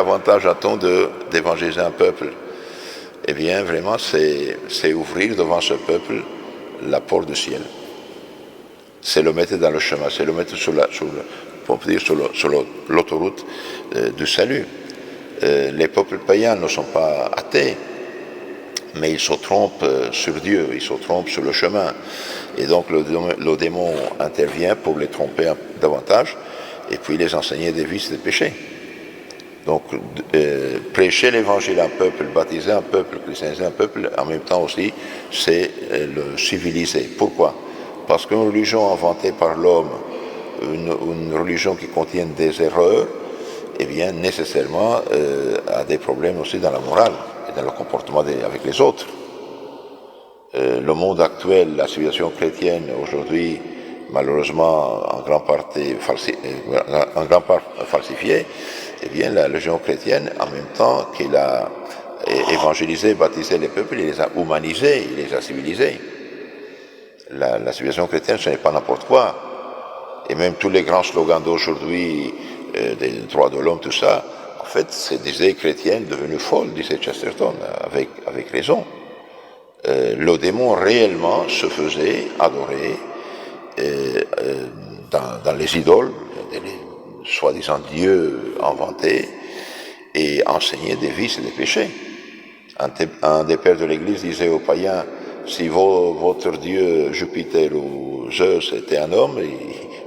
avantage a-t-on d'évangéliser un peuple? Eh bien, vraiment, c'est ouvrir devant ce peuple la porte du ciel. C'est le mettre dans le chemin, c'est le mettre sur l'autoroute du salut. Les peuples païens ne sont pas athées, mais ils se trompent sur Dieu, ils se trompent sur le chemin. Et donc le démon intervient pour les tromper davantage et puis les enseigner des vices et des péchés. Donc prêcher l'évangile à un peuple, baptiser un peuple, christianiser un peuple, en même temps aussi, c'est le civiliser. Pourquoi? Parce qu'une religion inventée par l'homme, une religion qui contient des erreurs, eh bien nécessairement a des problèmes aussi dans la morale et dans le comportement avec les autres. Le monde actuel, la civilisation chrétienne aujourd'hui, malheureusement en grande part falsifiée, eh bien la religion chrétienne, en même temps qu'il a évangélisé, baptisé les peuples, il les a humanisés, il les a civilisés. La civilisation chrétienne, ce n'est pas n'importe quoi. Et même tous les grands slogans d'aujourd'hui, des droits de l'homme, tout ça, en fait, c'est des idées chrétiennes devenues folles, disait Chesterton, avec raison. Le démon réellement se faisait adorer dans les idoles, les soi-disant dieux inventés, et enseigner des vices et des péchés. Un des pères de l'Église disait aux païens, si votre dieu Jupiter ou Zeus était un homme,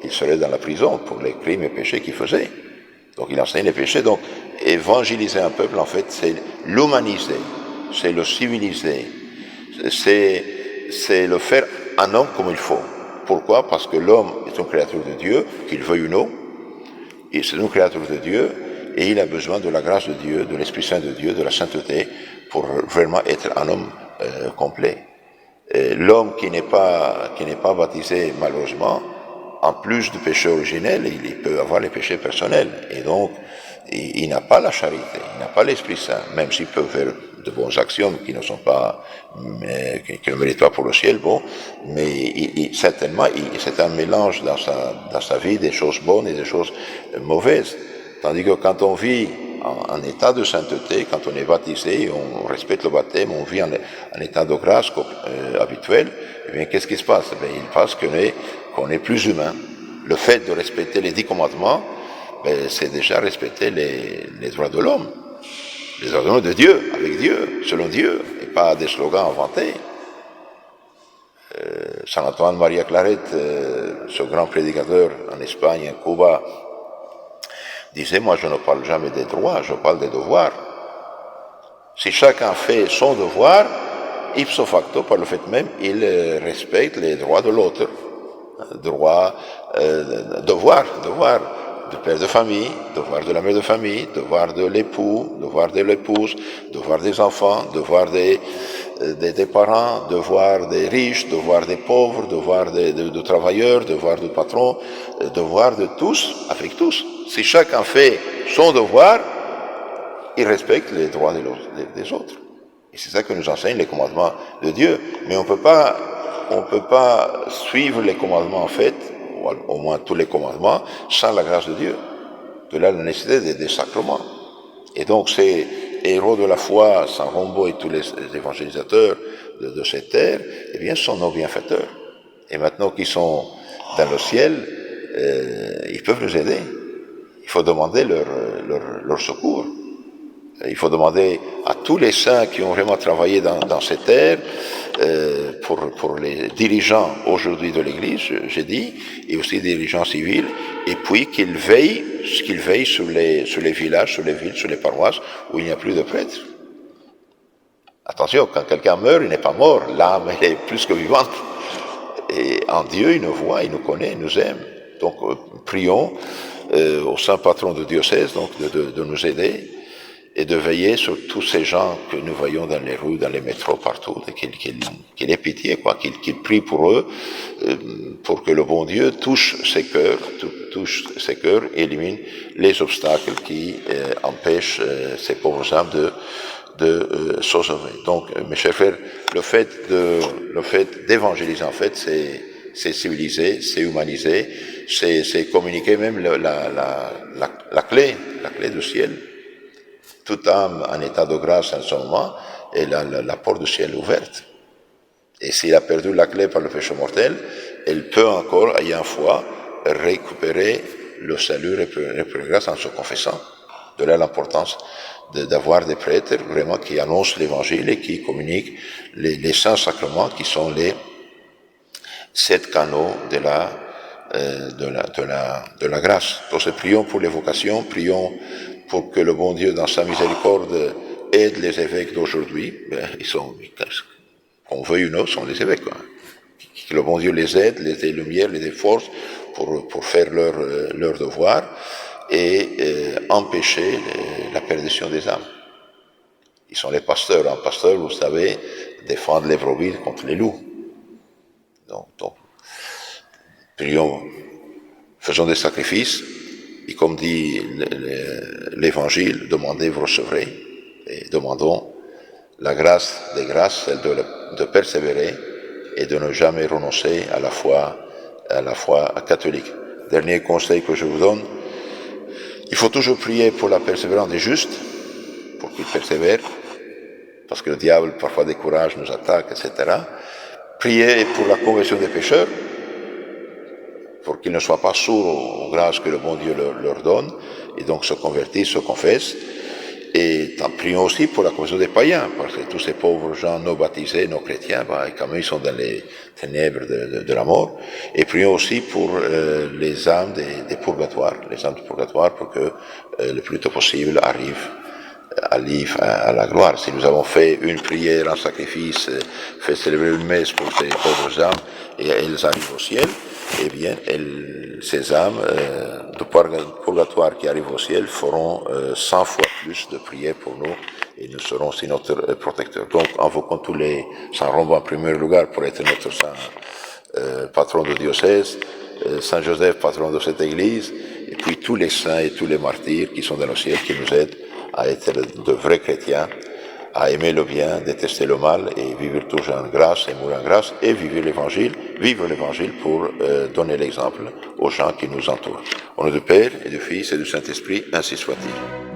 il serait dans la prison pour les crimes et péchés qu'il faisait. Donc il enseigne les péchés. Donc évangéliser un peuple, en fait, c'est l'humaniser, c'est le civiliser, c'est le faire un homme comme il faut. Pourquoi? Parce que l'homme est une créature de Dieu, qu'il veuille ou non, et c'est une créature de Dieu, et il a besoin de la grâce de Dieu, de l'Esprit Saint de Dieu, de la sainteté, pour vraiment être un homme complet. L'homme qui n'est pas baptisé, malheureusement, en plus du péché originel, il peut avoir les péchés personnels. Et donc, il n'a pas la charité, il n'a pas l'Esprit Saint, même s'il peut faire de bonnes actions qui ne sont pas, qui ne méritent pas pour le ciel, bon, mais certainement, c'est un mélange dans sa vie des choses bonnes et des choses mauvaises. Tandis que quand on vit en état de sainteté, quand on est baptisé, on respecte le baptême, on vit en état de grâce habituel, eh bien, qu'est-ce qui se passe? Eh bien, il passe qu'on est plus humain. Le fait de respecter les 10 commandements, ben, c'est déjà respecter les droits de l'homme. Les droits de l'homme de Dieu, avec Dieu, selon Dieu, et pas des slogans inventés. Saint Antoine Maria Claret, ce grand prédicateur en Espagne, en Cuba, disait, moi je ne parle jamais des droits, je parle des devoirs. Si chacun fait son devoir, ipso facto, par le fait même, il respecte les droits de l'autre. Devoir du père de famille, devoir de la mère de famille, devoir de l'époux, devoir de l'épouse, devoir des enfants, devoir des parents, devoir des riches, devoir des pauvres, devoir des travailleurs, devoir du patron, devoir de tous, avec tous. Si chacun fait son devoir, il respecte les droits des autres. Et c'est ça que nous enseignent les commandements de Dieu. Mais on peut pas suivre les commandements en fait, ou au moins tous les commandements, sans la grâce de Dieu. De là la nécessité des sacrements. Et donc ces héros de la foi, Saint Rombaud et tous les évangélisateurs de cette terre, eh bien, sont nos bienfaiteurs. Et maintenant qu'ils sont dans le ciel, ils peuvent nous aider. Il faut demander leur secours. Il faut demander à tous les saints qui ont vraiment travaillé dans cette terre, pour les dirigeants aujourd'hui de l'Église, j'ai dit, et aussi des dirigeants civils, et puis qu'ils veillent sur les villages, sur les villes, sur les paroisses où il n'y a plus de prêtres. Attention, quand quelqu'un meurt, il n'est pas mort, l'âme elle est plus que vivante. Et en Dieu, il nous voit, il nous connaît, il nous aime. Donc prions au saint patron de diocèse donc, de nous aider et de veiller sur tous ces gens que nous voyons dans les rues, dans les métros, partout, et qu'il ait pitié, quoi, qu'il prie pour eux, pour que le bon Dieu touche ses cœurs, et élimine les obstacles qui empêchent ces pauvres âmes de se sauver. Donc, mes chers frères, le fait d'évangéliser, en fait, c'est civiliser, c'est humaniser, c'est communiquer même la clé du ciel. Toute âme en état de grâce en ce moment, elle a la porte du ciel ouverte. Et s'il a perdu la clé par le péché mortel, elle peut encore, ayant foi, récupérer le salut, récupérer grâce en se confessant. De là l'importance d'avoir des prêtres vraiment qui annoncent l'évangile et qui communiquent les saints sacrements qui sont les 7 canaux de la grâce. Donc prions pour les vocations, prions pour que le bon Dieu dans sa miséricorde aide les évêques d'aujourd'hui. Ils sont, qu'on veuille ou non, sont les évêques. Quoi. Que le bon Dieu les aide, les ait lumière, les ait force pour faire leur devoir et empêcher la perdition des âmes. Ils sont les pasteurs. Un pasteur, vous savez, défendre les brebis contre les loups. Donc, prions, faisons des sacrifices, et comme dit l'Évangile, demandez, vous recevrez, et demandons la grâce des grâces, celle de persévérer et de ne jamais renoncer à la foi catholique. Dernier conseil que je vous donne, il faut toujours prier pour la persévérance des justes, pour qu'ils persévèrent, parce que le diable parfois décourage, nous attaque, etc. Priez pour la conversion des pécheurs, pour qu'ils ne soient pas sourds aux grâces que le bon Dieu leur donne, et donc se convertissent, se confessent. Et prions aussi pour la conversion des païens, parce que tous ces pauvres gens non baptisés, non chrétiens, quand même ils sont dans les ténèbres de la mort. Et prions aussi pour les âmes des purgatoires, pour que le plus tôt possible arrivent à la gloire. Si nous avons fait une prière, un sacrifice, fait célébrer une messe pour ces pauvres âmes, et elles arrivent au ciel, eh bien, ces âmes de purgatoire qui arrivent au ciel feront 100 fois plus de prières pour nous, et nous serons aussi notre protecteur. Donc, invoquons tous les saints Romans en premier lugar pour être notre saint patron de diocèse, Saint Joseph, patron de cette église, et puis tous les saints et tous les martyrs qui sont dans le ciel, qui nous aident à être de vrais chrétiens, à aimer le bien, détester le mal, et vivre toujours en grâce et mourir en grâce, et vivre l'évangile pour donner l'exemple aux gens qui nous entourent. Au nom du Père et du Fils et du Saint-Esprit, ainsi soit-il.